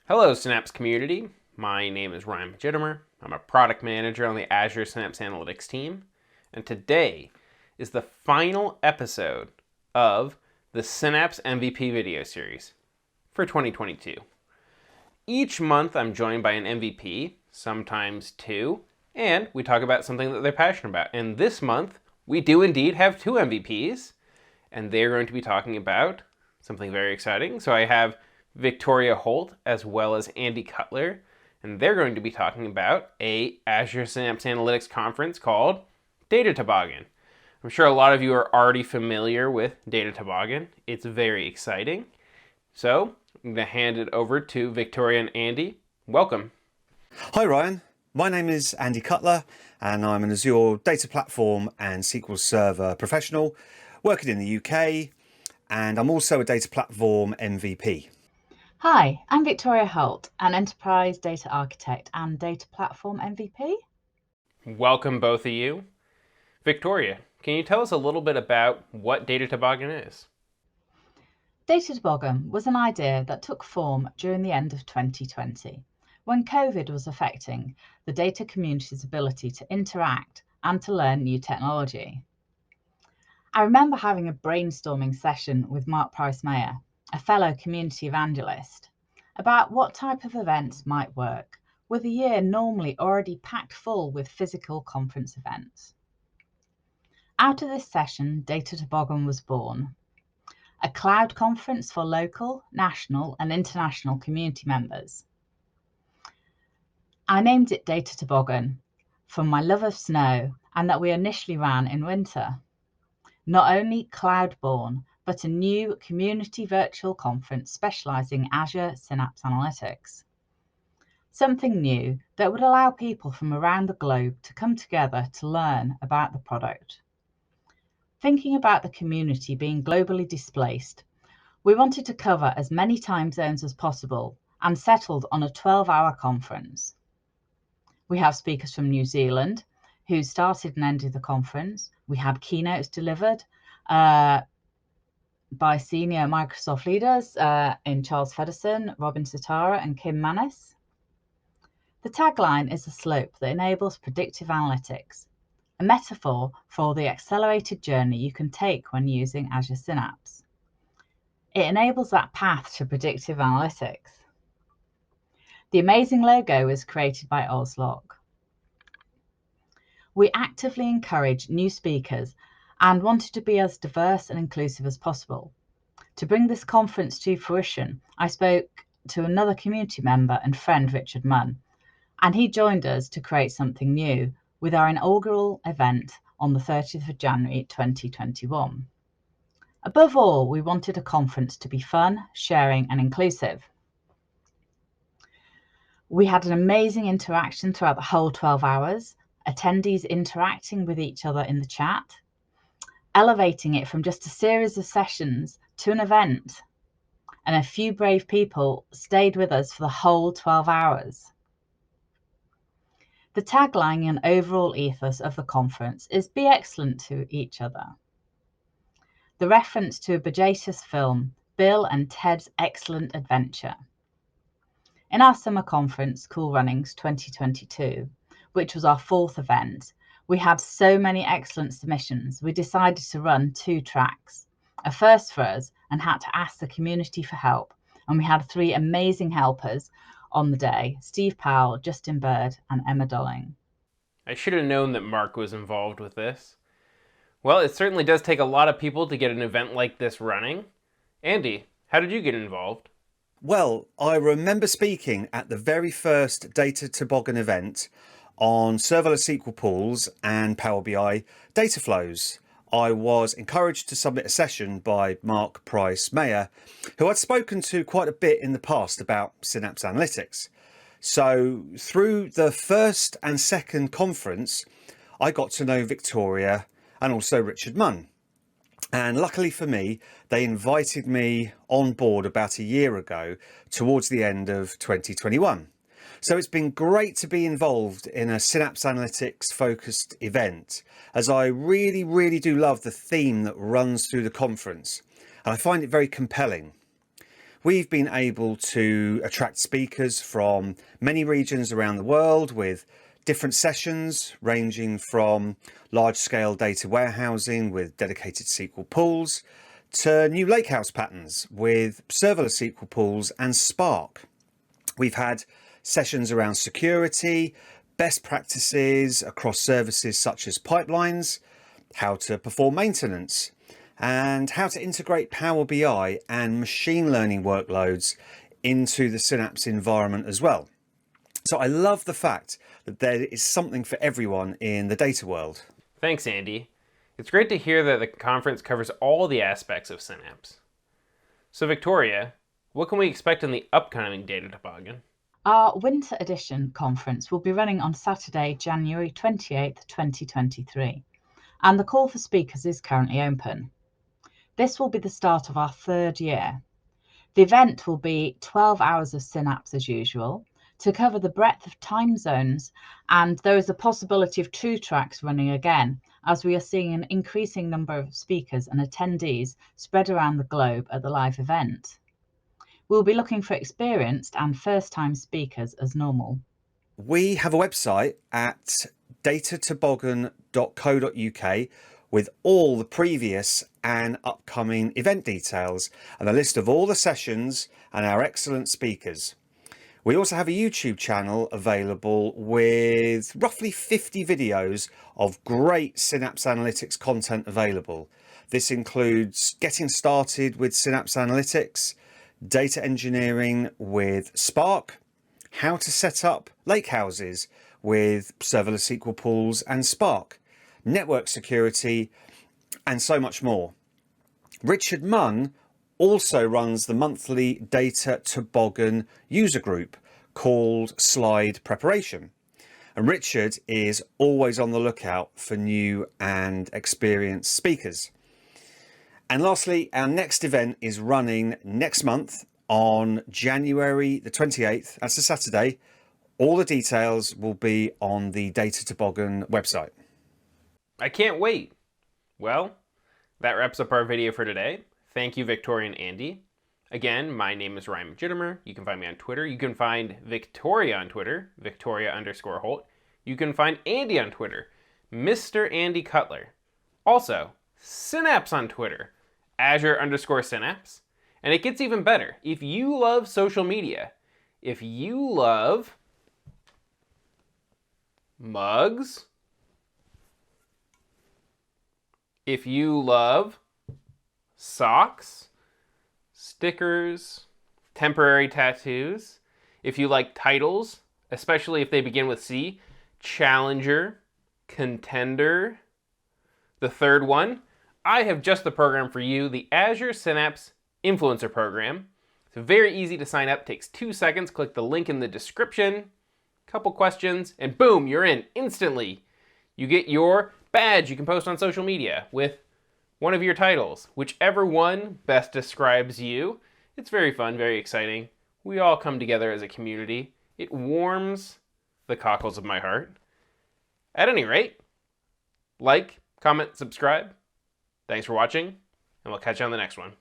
Hello, Synapse community. My name is Ryan Legitimer. I'm a product manager on the Azure Synapse Analytics team. And today is the final episode of the Synapse MVP video series for 2022. Each month I'm joined by an MVP, sometimes two, and we talk about something that they're passionate about. And this month we do indeed have two MVPs, and they're going to be talking about something very exciting. So I have Victoria Holt as well as Andy Cutler, and they're going to be talking about a Azure Synapse Analytics conference called Data Toboggan. I'm sure a lot of you are already familiar with Data Toboggan. It's very exciting. So I'm going to hand it over to Victoria and Andy. Welcome. Hi Ryan, my name is Andy Cutler and I'm an Azure Data Platform and SQL Server professional working in the UK, and I'm also a Data Platform MVP. Hi, I'm Victoria Holt, an Enterprise Data Architect and Data Platform MVP. Welcome both of you. Victoria, can you tell us a little bit about what Data Toboggan is? Data Toboggan was an idea that took form during the end of 2020, when COVID was affecting the data community's ability to interact and to learn new technology. I remember having a brainstorming session with Mark Price-Mayer, a fellow community evangelist, about what type of events might work, with a year normally already packed full with physical conference events. Out of this session, Data Toboggan was born, a cloud conference for local, national and international community members. I named it Data Toboggan from my love of snow and that we initially ran in winter. Not only cloud-born, but a new community virtual conference specializing in Azure Synapse Analytics. Something new that would allow people from around the globe to come together to learn about the product. Thinking about the community being globally displaced, we wanted to cover as many time zones as possible and settled on a 12-hour conference. We have speakers from New Zealand who started and ended the conference. We had keynotes delivered by senior Microsoft leaders in Charles Feddersen, Robin Sitara and Kim Mannis. The tagline is a slope that enables predictive analytics, a metaphor for the accelerated journey you can take when using Azure Synapse. It enables that path to predictive analytics. The amazing logo was created by Ozlog. We actively encourage new speakers and wanted to be as diverse and inclusive as possible. To bring this conference to fruition, I spoke to another community member and friend, Richard Munn, and he joined us to create something new with our inaugural event on the 30th of January 2021. Above all, we wanted a conference to be fun, sharing and inclusive. We had an amazing interaction throughout the whole 12 hours, attendees interacting with each other in the chat, elevating it from just a series of sessions to an event, and a few brave people stayed with us for the whole 12 hours. The tagline and overall ethos of the conference is "Be excellent to each other." The reference to a bodacious film, Bill and Ted's Excellent Adventure. In our summer conference, Cool Runnings 2022, which was our fourth event, we had so many excellent submissions, we decided to run 2 tracks, a first for us, and had to ask the community for help. And we had 3 amazing helpers on the day, Steve Powell, Justin Bird, and Emma Dolling. I should have known that Mark was involved with this. Well, it certainly does take a lot of people to get an event like this running. Andy, how did you get involved? Well, I remember speaking at the very first Data Toboggan event on serverless SQL pools and Power BI data flows. I was encouraged to submit a session by Mark Price-Mayer, who I'd spoken to quite a bit in the past about Synapse Analytics. So through the first and second conference, I got to know Victoria and also Richard Munn. And luckily for me, they invited me on board about a year ago towards the end of 2021. So it's been great to be involved in a Synapse Analytics focused event, as I really do love the theme that runs through the conference, and I find it very compelling. We've been able to attract speakers from many regions around the world with different sessions ranging from large-scale data warehousing with dedicated SQL pools to new lakehouse patterns with serverless SQL pools and Spark. We've had sessions around security, best practices across services such as pipelines, how to perform maintenance, and how to integrate Power BI and machine learning workloads into the Synapse environment as well. So I love the fact that there is something for everyone in the data world. Thanks, Andy. It's great to hear that the conference covers all the aspects of Synapse. So Victoria, what can we expect in the upcoming Data Toboggan? Our Winter Edition conference will be running on Saturday, January 28th, 2023, and the call for speakers is currently open. This will be the start of our third year. The event will be 12 hours of Synapse as usual to cover the breadth of time zones, and there is a possibility of 2 tracks running again, as we are seeing an increasing number of speakers and attendees spread around the globe at the live event. We'll be looking for experienced and first-time speakers as normal. We have a website at datatoboggan.co.uk with all the previous and upcoming event details and a list of all the sessions and our excellent speakers. We also have a YouTube channel available with roughly 50 videos of great Synapse Analytics content available. This includes getting started with Synapse Analytics, data engineering with Spark, how to set up lakehouses with serverless SQL pools and Spark, network security, and so much more. Richard Munn also runs the monthly Data Toboggan user group called Slide Preparation. And Richard is always on the lookout for new and experienced speakers. And lastly, our next event is running next month on January the 28th. That's a Saturday. All the details will be on the Data Toboggan website. I can't wait. Well, that wraps up our video for today. Thank you, Victoria and Andy. Again, my name is Ryan Jittimer. You can find me on Twitter. You can find Victoria on Twitter, Victoria_Holt. You can find Andy on Twitter, Mr. Andy Cutler. Also, Synapse on Twitter, Azure_Synapse. And it gets even better. If you love social media, if you love mugs, if you love socks, stickers, temporary tattoos, if you like titles, especially if they begin with C, Challenger, Contender, the third one, I have just the program for you, the Azure Synapse Influencer Program. It's very easy to sign up, takes 2 seconds, click the link in the description, couple questions, and boom, you're in instantly. You get your badge you can post on social media with one of your titles, whichever one best describes you. It's very fun, very exciting. We all come together as a community. It warms the cockles of my heart. At any rate, like, comment, subscribe. Thanks for watching, and we'll catch you on the next one.